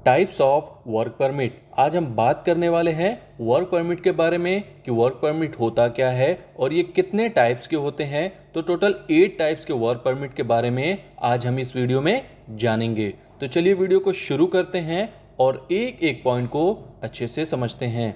Types of work permit. आज हम बात करने वाले हैं वर्क परमिट के बारे में कि वर्क परमिट होता क्या है और ये कितने टाइप्स के होते हैं। तो टोटल 8 टाइप्स के वर्क परमिट के बारे में आज हम इस वीडियो में जानेंगे। तो चलिए वीडियो को शुरू करते हैं और एक एक पॉइंट को अच्छे से समझते हैं।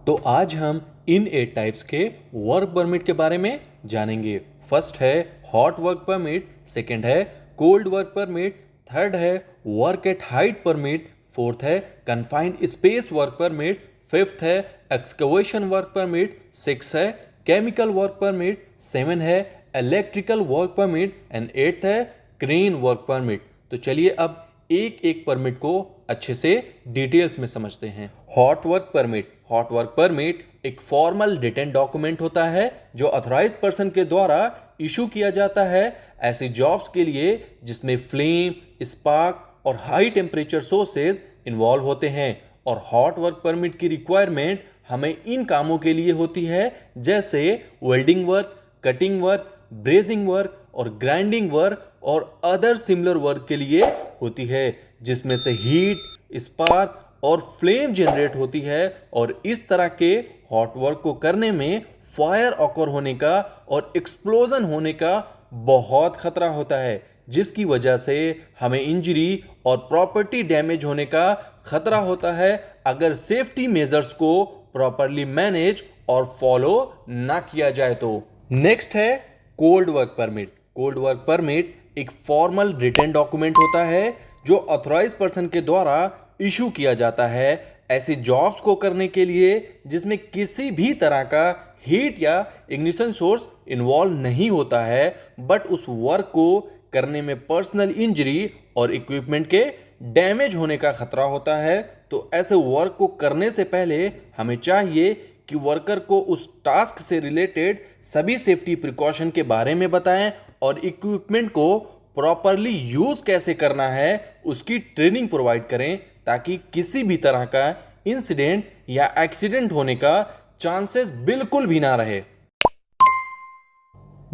तो आज हम इन 8 टाइप्स के वर्क परमिट के बारे में जानेंगे। फर्स्ट है हॉट वर्क परमिट, सेकंड है कोल्ड वर्क परमिट, थर्ड है work at height permit, fourth है confined space work permit, fifth है एक्सकवेशन वर्क परमिट, सिक्स है केमिकल वर्क परमिट, सेवन है electrical work permit and eighth है crane work permit. तो चलिए अब एक एक परमिट को अच्छे से डिटेल्स में समझते हैं। Hot work permit. Hot work permit एक फॉर्मल रिटन डॉक्यूमेंट होता है जो ऑथराइज पर्सन के द्वारा इशू किया जाता है ऐसी जॉब्स के लिए जिसमें फ्लेम, स्पार्क और हाई टेम्परेचर सोर्सेज इन्वॉल्व होते हैं। और हॉट वर्क परमिट की रिक्वायरमेंट हमें इन कामों के लिए होती है जैसे welding work, cutting work, brazing work और ग्राइंडिंग वर्क और अदर सिमिलर वर्क के लिए होती है जिसमें से हीट, स्पार्क और फ्लेम जनरेट होती है। और इस तरह के हॉट वर्क को करने में फायर ऑकर होने का और एक्सप्लोजन होने का बहुत खतरा होता है जिसकी वजह से हमें इंजरी और प्रॉपर्टी डैमेज होने का खतरा होता है अगर सेफ्टी मेजर्स को प्रॉपरली मैनेज और फॉलो ना किया जाए तो। नेक्स्ट है cold work permit. Cold work permit एक फॉर्मल रिटन डॉक्यूमेंट होता है जो ऑथराइज पर्सन के द्वारा इशू किया जाता है ऐसी जॉब्स को करने के लिए जिसमें किसी भी तरह का हीट या इग्निशन सोर्स इन्वॉल्व नहीं होता है बट उस वर्क को करने में पर्सनल इंजरी और इक्विपमेंट के डैमेज होने का खतरा होता है। तो ऐसे वर्क को करने से पहले हमें चाहिए कि वर्कर को उस टास्क से रिलेटेड सभी सेफ्टी प्रिकॉशन के बारे में बताएं और इक्विपमेंट को प्रॉपरली यूज कैसे करना है उसकी ट्रेनिंग प्रोवाइड करें ताकि किसी भी तरह का इंसिडेंट या एक्सीडेंट होने का चांसेस बिल्कुल भी ना रहे।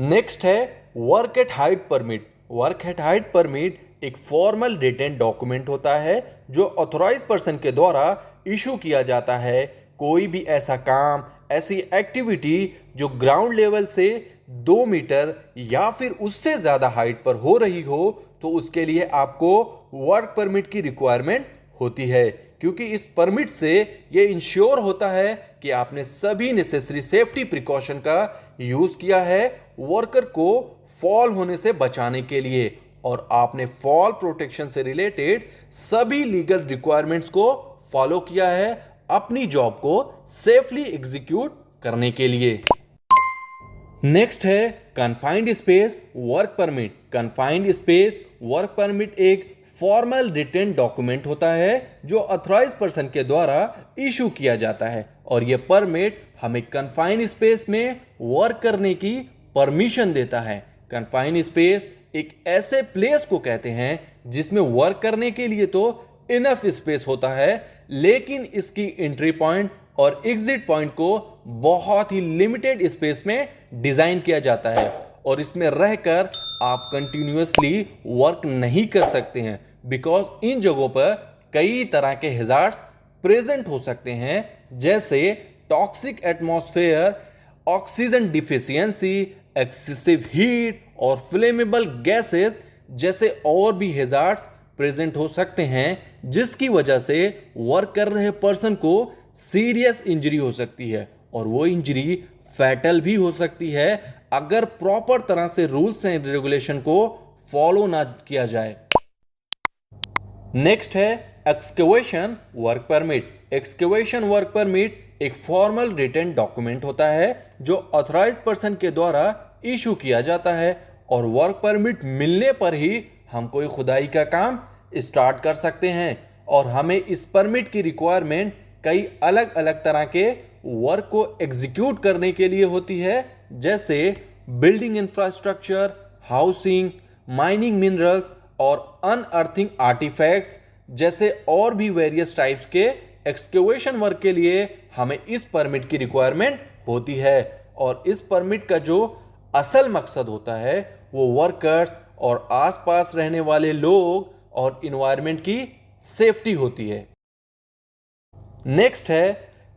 नेक्स्ट है work at height permit. Work at height permit एक फॉर्मल रिटन डॉक्यूमेंट होता है जो ऑथराइज पर्सन के द्वारा इशू किया जाता है। कोई भी ऐसा काम, ऐसी एक्टिविटी जो ग्राउंड लेवल से 2 मीटर या फिर उससे ज़्यादा हाइट पर हो रही हो तो उसके लिए आपको वर्क परमिट की रिक्वायरमेंट होती है क्योंकि इस परमिट से ये इंश्योर होता है कि आपने सभी नेसेसरी सेफ्टी प्रिकॉशन का यूज़ किया है वर्कर को फॉल होने से बचाने के लिए और आपने फॉल प्रोटेक्शन से रिलेटेड सभी लीगल रिक्वायरमेंट्स को फॉलो किया है अपनी जॉब को सेफली एग्जीक्यूट करने के लिए। नेक्स्ट है confined space work permit. Confined space work permit एक फॉर्मल रिटन डॉक्यूमेंट होता है जो ऑथराइज पर्सन के द्वारा इशू किया जाता है और यह परमिट हमें कन्फाइंड स्पेस में वर्क करने की परमिशन देता है। कन्फाइंड स्पेस एक ऐसे प्लेस को कहते हैं जिसमें वर्क करने के लिए तो इनफ स्पेस होता है लेकिन इसकी एंट्री पॉइंट और एग्जिट पॉइंट को बहुत ही लिमिटेड स्पेस में डिजाइन किया जाता है और इसमें रहकर आप कंटिन्यूअसली वर्क नहीं कर सकते हैं बिकॉज इन जगहों पर कई तरह के हैजार्ड्स प्रेजेंट हो सकते हैं जैसे toxic atmosphere, oxygen deficiency, excessive heat और फ्लेमेबल गैसेस जैसे और भी हैजार्ड्स प्रेजेंट हो सकते हैं जिसकी वजह से वर्क कर रहे पर्सन को सीरियस इंजरी हो सकती है और वो इंजरी फैटल भी हो सकती है अगर प्रॉपर तरह से रूल्स एंड रेगुलेशन को फॉलो ना किया जाए। नेक्स्ट है excavation work permit. Excavation work permit एक फॉर्मल रिटन डॉक्यूमेंट होता है जो ऑथराइज पर्सन के द्वारा इशू किया जाता है और वर्क परमिट मिलने पर ही हम कोई खुदाई का काम स्टार्ट कर सकते हैं और हमें इस परमिट की रिक्वायरमेंट कई अलग अलग तरह के वर्क को एग्जीक्यूट करने के लिए होती है जैसे building infrastructure, housing, mining minerals और अनअर्थिंग आर्टिफैक्ट्स जैसे और भी वेरियस टाइप्स के एक्सकेवेशन वर्क के लिए हमें इस परमिट की रिक्वायरमेंट होती है। और इस परमिट का जो असल मकसद होता है वो वर्कर्स और आसपास रहने वाले लोग और इन्वायरमेंट की सेफ्टी होती है। नेक्स्ट है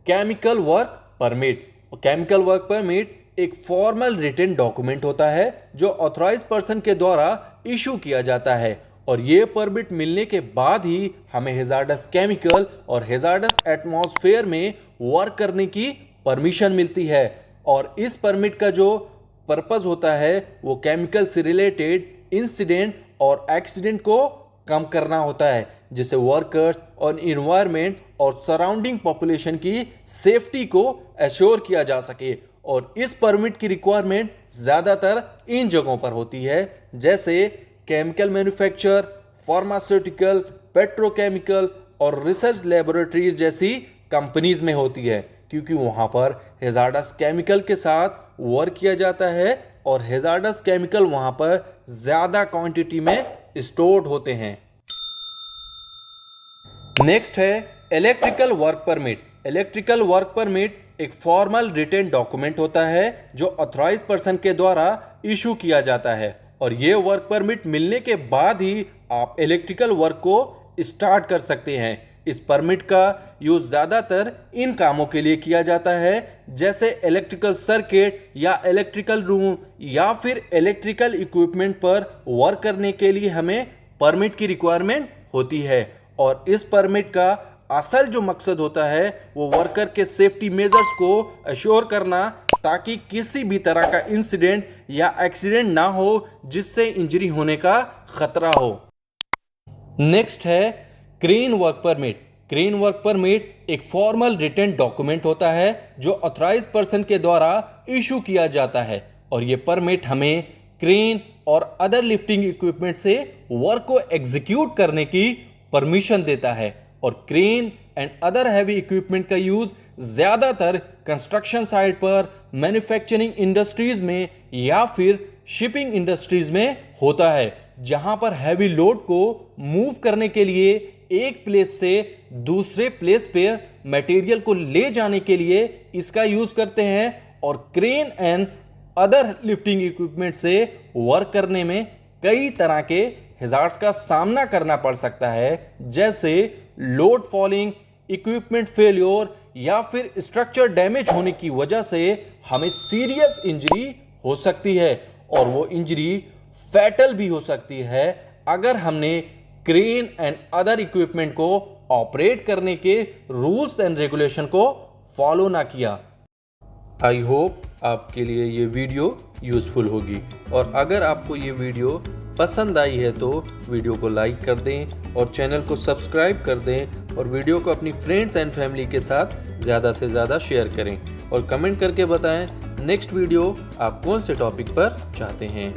chemical work permit. Chemical work permit एक फॉर्मल रिटन डॉक्यूमेंट होता है जो ऑथराइज पर्सन के द्वारा इशू किया जाता है और ये परमिट मिलने के बाद ही हमें हैजार्डस केमिकल और हैजार्डस एटमॉस्फेयर में वर्क करने की परमिशन मिलती है। और इस परमिट का जो पर्पस होता है वो केमिकल से रिलेटेड इंसिडेंट और एक्सीडेंट को कम करना होता है, जिससे वर्कर्स और इन्वायरमेंट और सराउंडिंग पॉपुलेशन की सेफ्टी को एश्योर किया जा सके। और इस परमिट की रिक्वायरमेंट ज़्यादातर इन जगहों पर होती है जैसे केमिकल मैन्युफैक्चर, फार्मास्यूटिकल, पेट्रोकेमिकल और रिसर्च लेबोरेटरीज जैसी कंपनीज में होती है, क्योंकि वहाँ पर हैजार्डस केमिकल के साथ वर्क किया जाता है और हैजार्डस केमिकल वहाँ पर ज़्यादा क्वांटिटी में स्टोर्ड होते हैं। नेक्स्ट है electrical work permit. Electrical work permit एक फॉर्मल रिटन डॉक्यूमेंट होता है जो ऑथराइज पर्सन के द्वारा इशू किया जाता है और ये वर्क परमिट मिलने के बाद ही आप इलेक्ट्रिकल वर्क को स्टार्ट कर सकते हैं। इस परमिट का यूज ज़्यादातर इन कामों के लिए किया जाता है जैसे इलेक्ट्रिकल सर्किट या इलेक्ट्रिकल रूम या फिर इलेक्ट्रिकल इक्विपमेंट पर वर्क करने के लिए हमें परमिट की रिक्वायरमेंट होती है। और इस परमिट का असल जो मकसद होता है वो वर्कर के सेफ्टी मेजर्स को अश्योर करना, ताकि किसी भी तरह का इंसिडेंट या एक्सीडेंट ना हो जिससे इंजरी होने का खतरा हो। नेक्स्ट है crane work permit. Crane work permit एक फॉर्मल रिटन डॉक्यूमेंट होता है जो ऑथराइज पर्सन के द्वारा इशू किया जाता है और ये परमिट हमें क्रेन और अदर लिफ्टिंग इक्विपमेंट से वर्क को एग्जीक्यूट करने की परमिशन देता है। और crane and other heavy equipment का यूज ज़्यादातर कंस्ट्रक्शन साइट पर, मैन्युफैक्चरिंग इंडस्ट्रीज में या फिर शिपिंग इंडस्ट्रीज में होता है, जहां पर हैवी लोड को मूव करने के लिए एक प्लेस से दूसरे प्लेस पर मटेरियल को ले जाने के लिए इसका यूज करते हैं। और crane and other lifting equipment से वर्क करने में कई तरह के हैजार्ड्स का सामना करना पड़ सकता है, जैसे लोड फॉलिंग, इक्विपमेंट फेल्योर या फिर स्ट्रक्चर डैमेज होने की वजह से हमें सीरियस इंजरी हो सकती है और वो इंजरी फैटल भी हो सकती है अगर हमने क्रेन एंड अदर इक्विपमेंट को ऑपरेट करने के रूल्स एंड रेगुलेशन को फॉलो ना किया। आई होप आपके लिए ये वीडियो यूज़फुल होगी और अगर आपको ये वीडियो पसंद आई है तो वीडियो को लाइक कर दें और चैनल को सब्सक्राइब कर दें और वीडियो को अपनी फ्रेंड्स एंड फैमिली के साथ ज़्यादा से ज़्यादा शेयर करें और कमेंट करके बताएं नेक्स्ट वीडियो आप कौन से टॉपिक पर चाहते हैं।